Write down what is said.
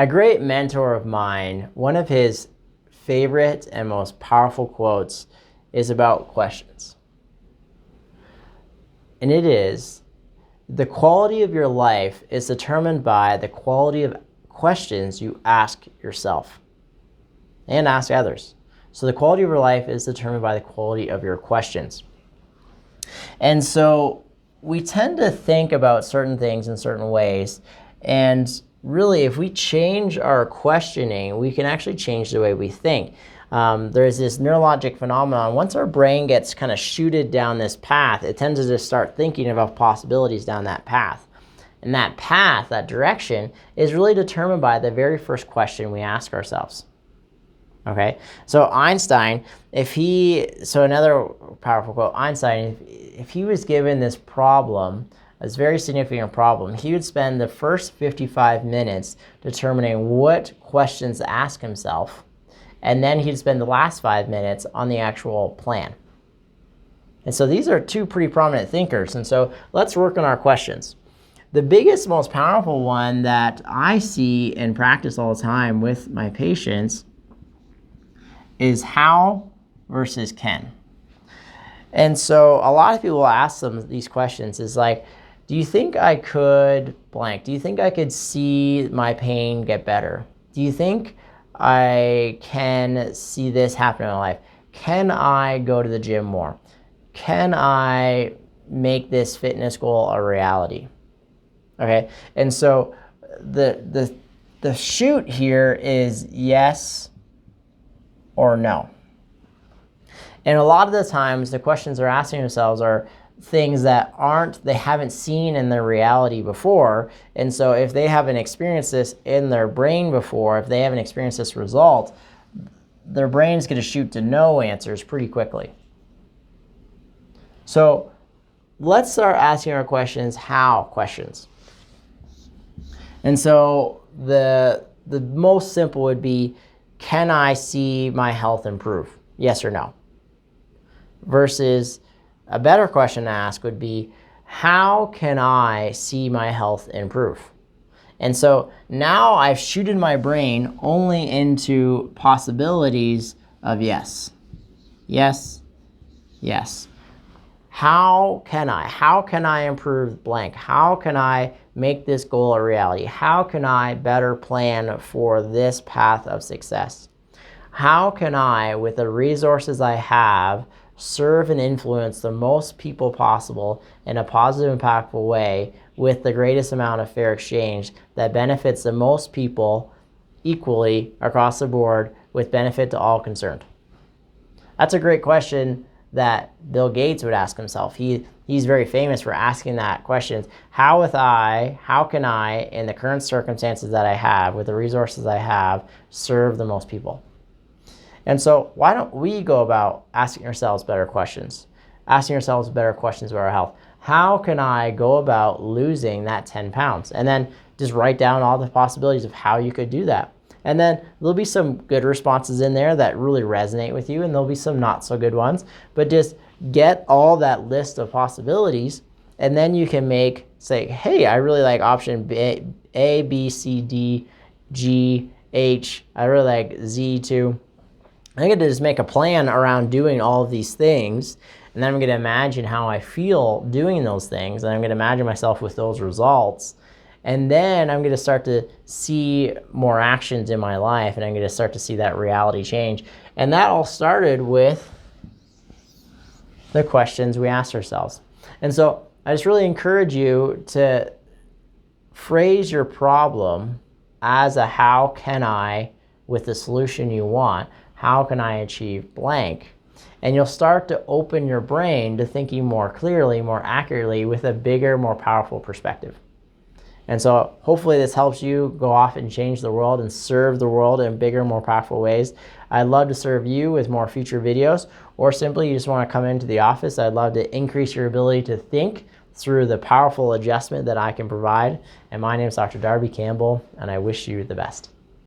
A great mentor of mine, one of his favorite and most powerful quotes is about questions. And it is, the quality of your life is determined by the quality of questions you ask yourself and ask others. So the quality of your life is determined by the quality of your questions. And so we tend to think about certain things in certain ways, and really, if we change our questioning, we can actually change the way we think. There's this neurologic phenomenon. Once our brain gets kind of shooted down this path, it tends to just start thinking about possibilities down that path. And that path, that direction, is really determined by the very first question we ask ourselves. Okay? So Einstein, another powerful quote, Einstein, if he was given this problem, this very significant problem, he would spend the first 55 minutes determining what questions to ask himself, and then he'd spend the last 5 minutes on the actual plan. And so these are two pretty prominent thinkers, and so let's work on our questions. The biggest, most powerful one that I see and practice all the time with my patients is how versus can. And so a lot of people ask them these questions is like, do you think I could blank? Do you think I could see my pain get better? Do you think I can see this happen in my life? Can I go to the gym more? Can I make this fitness goal a reality? Okay, and so the shoot here is yes or no. And a lot of the times the questions they're asking themselves are things that they haven't seen in their reality before. And so if they haven't experienced this in their brain before, if they haven't experienced this result, their brain's going to shoot to no answers pretty quickly. So let's start asking our questions, how questions. And so the most simple would be, can I see my health improve? Yes or no? Versus a better question to ask would be, how can I see my health improve? And so now I've shooted my brain only into possibilities of yes. Yes, yes. How can I improve blank? How can I make this goal a reality? How can I better plan for this path of success? How can I, with the resources I have, serve and influence the most people possible in a positive, impactful way with the greatest amount of fair exchange that benefits the most people equally across the board with benefit to all concerned? That's a great question that Bill Gates would ask himself. He's very famous for asking that question. How can I, in the current circumstances that I have, with the resources I have, serve the most people? And so why don't we go about asking ourselves better questions? Asking ourselves better questions about our health. How can I go about losing that 10 pounds? And then just write down all the possibilities of how you could do that. And then there'll be some good responses in there that really resonate with you, and there'll be some not so good ones. But just get all that list of possibilities, and then you can say, hey, I really like option A, B, C, D, G, H. I really like Z too. I'm going to just make a plan around doing all of these things, and then I'm going to imagine how I feel doing those things, and I'm going to imagine myself with those results. And then I'm going to start to see more actions in my life, and I'm going to start to see that reality change. And that all started with the questions we asked ourselves. And so I just really encourage you to phrase your problem as a how can I, with the solution you want, how can I achieve blank? And you'll start to open your brain to thinking more clearly, more accurately, with a bigger, more powerful perspective. And so hopefully this helps you go off and change the world and serve the world in bigger, more powerful ways. I'd love to serve you with more future videos, or simply you just want to come into the office. I'd love to increase your ability to think through the powerful adjustment that I can provide. And my name is Dr. Darby Campbell, and I wish you the best.